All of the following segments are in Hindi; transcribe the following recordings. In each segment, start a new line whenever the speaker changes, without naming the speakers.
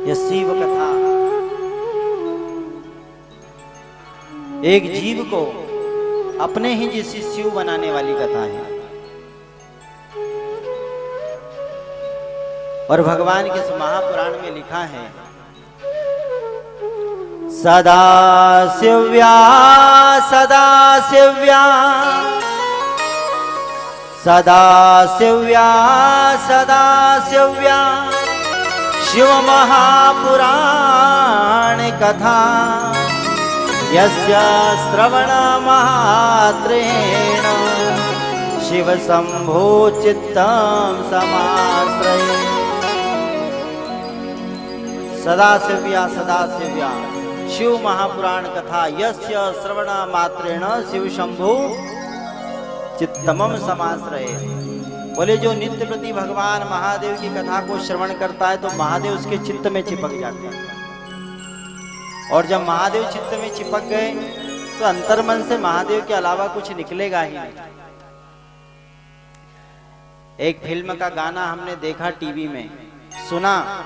यह शिव कथा एक जीव को अपने ही जैसी शिव बनाने वाली कथा है। और भगवान के इस महापुराण में लिखा है, सदा शिव्या सदा शिव्या सदा शिव्या सदा शिव्या शिव महापुराण कथा यस्य श्रवण मात्रेण शिव शंभो चित्तं समाश्रये। सदा शिव्या शिव महापुराण कथा यस्य श्रवण मात्रेण शिव शंभो चित्तमम समाश्रये। बोले जो नित्य प्रति भगवान महादेव की कथा को श्रवण करता है तो महादेव उसके चित्त में चिपक जाते हैं। और जब महादेव चित्त में चिपक गए तो अंतर्मन से महादेव के अलावा कुछ निकलेगा ही नहीं। एक फिल्म का गाना हमने देखा टीवी में, सुना,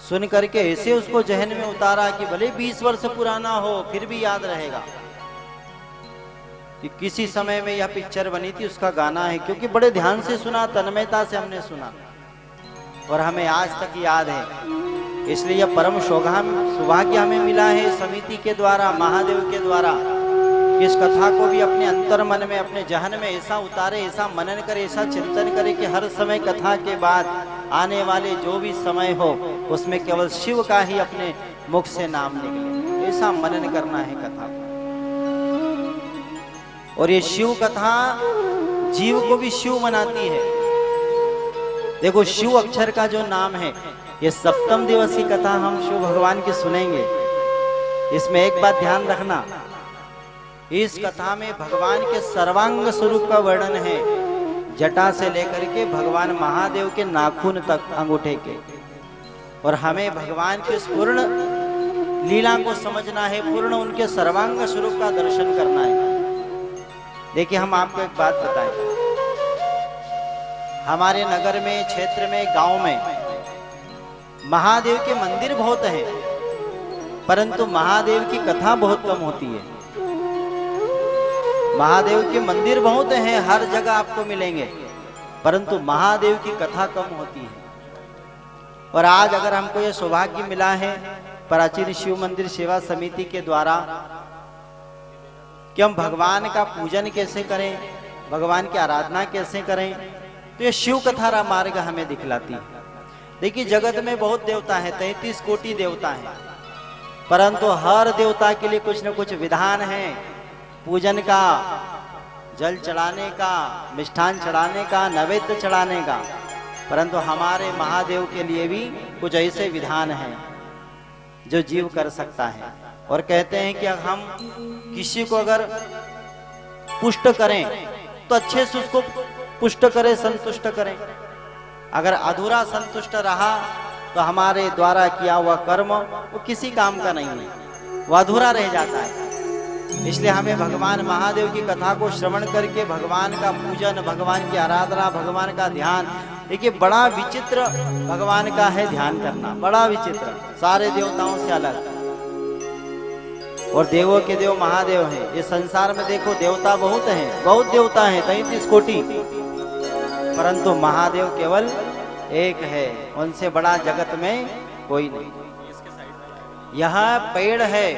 सुन करके ऐसे उसको जहन में उतारा कि भले 20 वर्ष पुराना हो फिर भी याद रहेगा कि किसी समय में यह पिक्चर बनी थी, उसका गाना है। क्योंकि बड़े ध्यान से सुना, तन्मयता से हमने सुना और हमें आज तक याद है। इसलिए यह परम सौभाग्य हमें मिला है समिति के द्वारा, महादेव के द्वारा, इस कथा को भी अपने अंतर मन में, अपने जहन में ऐसा उतारे, ऐसा मनन करे, ऐसा चिंतन करे कि हर समय कथा के बाद आने वाले जो भी समय हो उसमें केवल शिव का ही अपने मुख से नाम निकले। ऐसा मनन करना है कथा को। और ये शिव कथा जीव को भी शिव बनाती है। देखो शिव अक्षर का जो नाम है, ये सप्तम दिवस की कथा हम शिव भगवान की सुनेंगे। इसमें एक बात ध्यान रखना, इस कथा में भगवान के सर्वांग स्वरूप का वर्णन है, जटा से लेकर के भगवान महादेव के नाखून तक, अंगूठे के। और हमें भगवान के पूर्ण लीला को समझना है, पूर्ण उनके सर्वांग स्वरूप का दर्शन करना है। देखिए हम आपको एक बात बताएं, हमारे नगर में, क्षेत्र में, गांव में महादेव के मंदिर बहुत हैं, परंतु महादेव की कथा बहुत कम होती है। महादेव के मंदिर बहुत हैं, हर जगह आपको मिलेंगे, परंतु महादेव की कथा कम होती है। और आज अगर हमको यह सौभाग्य मिला है प्राचीन शिव मंदिर सेवा समिति के द्वारा कि हम भगवान का पूजन कैसे करें, भगवान की आराधना कैसे करें, तो ये शिव कथा मार्ग हमें दिखलाती है। देखिए जगत में बहुत देवता है, 33 कोटि देवता है, परंतु हर देवता के लिए कुछ न कुछ विधान है। पूजन का, जल चढ़ाने का, मिष्ठान चढ़ाने का, नैवेद्य चढ़ाने का। परंतु हमारे महादेव के लिए भी कुछ ऐसे विधान हैं जो जीव कर सकता है। और कहते हैं कि हम किसी को अगर पुष्ट करें तो अच्छे से उसको पुष्ट करें, संतुष्ट करें। अगर अधूरा संतुष्ट रहा तो हमारे द्वारा किया हुआ कर्म वो किसी काम का नहीं है, वो अधूरा रह जाता है। इसलिए हमें भगवान महादेव की कथा को श्रवण करके भगवान का पूजन, भगवान की आराधना, भगवान का ध्यान। देखिए बड़ा विचित्र भगवान का है ध्यान करना, बड़ा विचित्र, सारे देवताओं से अलग। और देवों के देव महादेव हैं। ये संसार में देखो देवता बहुत हैं, बहुत देवता हैं, 33 कोटि, परंतु महादेव केवल एक है, उनसे बड़ा जगत में कोई नहीं। यहाँ पेड़ है,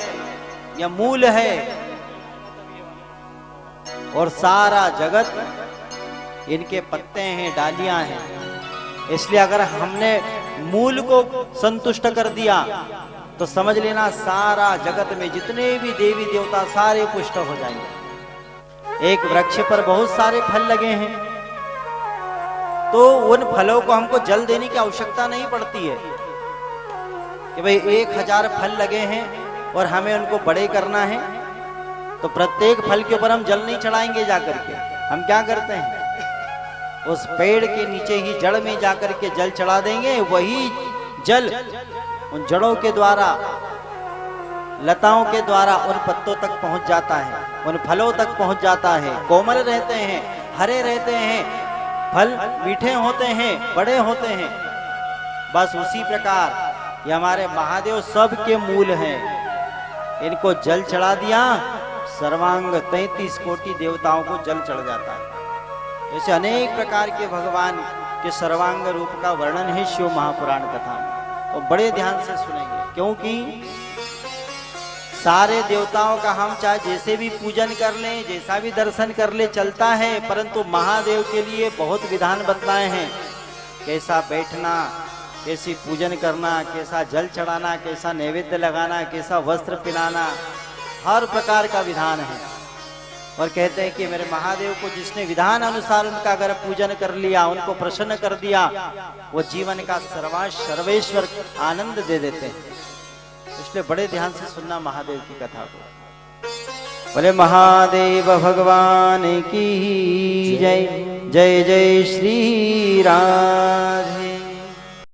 यह मूल है, और सारा जगत इनके पत्ते हैं, डालियां हैं। इसलिए अगर हमने मूल को संतुष्ट कर दिया तो समझ लेना सारा जगत में जितने भी देवी देवता सारे पुष्ट हो जाएंगे। एक वृक्ष पर बहुत सारे फल लगे हैं तो उन फलों को हमको जल देने की आवश्यकता नहीं पड़ती है कि भाई 1000 फल लगे हैं और हमें उनको बड़े करना है, तो प्रत्येक फल के ऊपर हम जल नहीं चढ़ाएंगे जाकर के। हम क्या करते हैं, उस पेड़ के नीचे ही जड़ में जाकर के जल चढ़ा देंगे। वही जल उन जड़ों के द्वारा, लताओं के द्वारा उन पत्तों तक पहुंच जाता है, उन फलों तक पहुंच जाता है। कोमल रहते हैं, हरे रहते हैं, फल मीठे होते हैं, बड़े होते हैं। बस उसी प्रकार ये हमारे महादेव सबके मूल हैं। इनको जल चढ़ा दिया, सर्वांग 33 कोटि देवताओं को जल चढ़ जाता है। ऐसे अनेक प्रकार के भगवान के सर्वांग रूप का वर्णन है शिव महापुराण कथा में। तो बड़े ध्यान से सुनेंगे, क्योंकि सारे देवताओं का हम चाहे जैसे भी पूजन कर लें, जैसा भी दर्शन कर ले चलता है, परंतु महादेव के लिए बहुत विधान बतलाए हैं। कैसा बैठना, कैसी पूजन करना, कैसा जल चढ़ाना, कैसा नैवेद्य लगाना, कैसा वस्त्र पहनाना, हर प्रकार का विधान है। और कहते हैं कि मेरे महादेव को जिसने विधान अनुसार उनका अगर पूजन कर लिया, उनको प्रसन्न कर दिया, वो जीवन का सर्वेश्वर आनंद दे देते हैं। इसलिए बड़े ध्यान से सुनना महादेव की कथा को। बोले महादेव भगवान की जय। जय जय श्री राधे।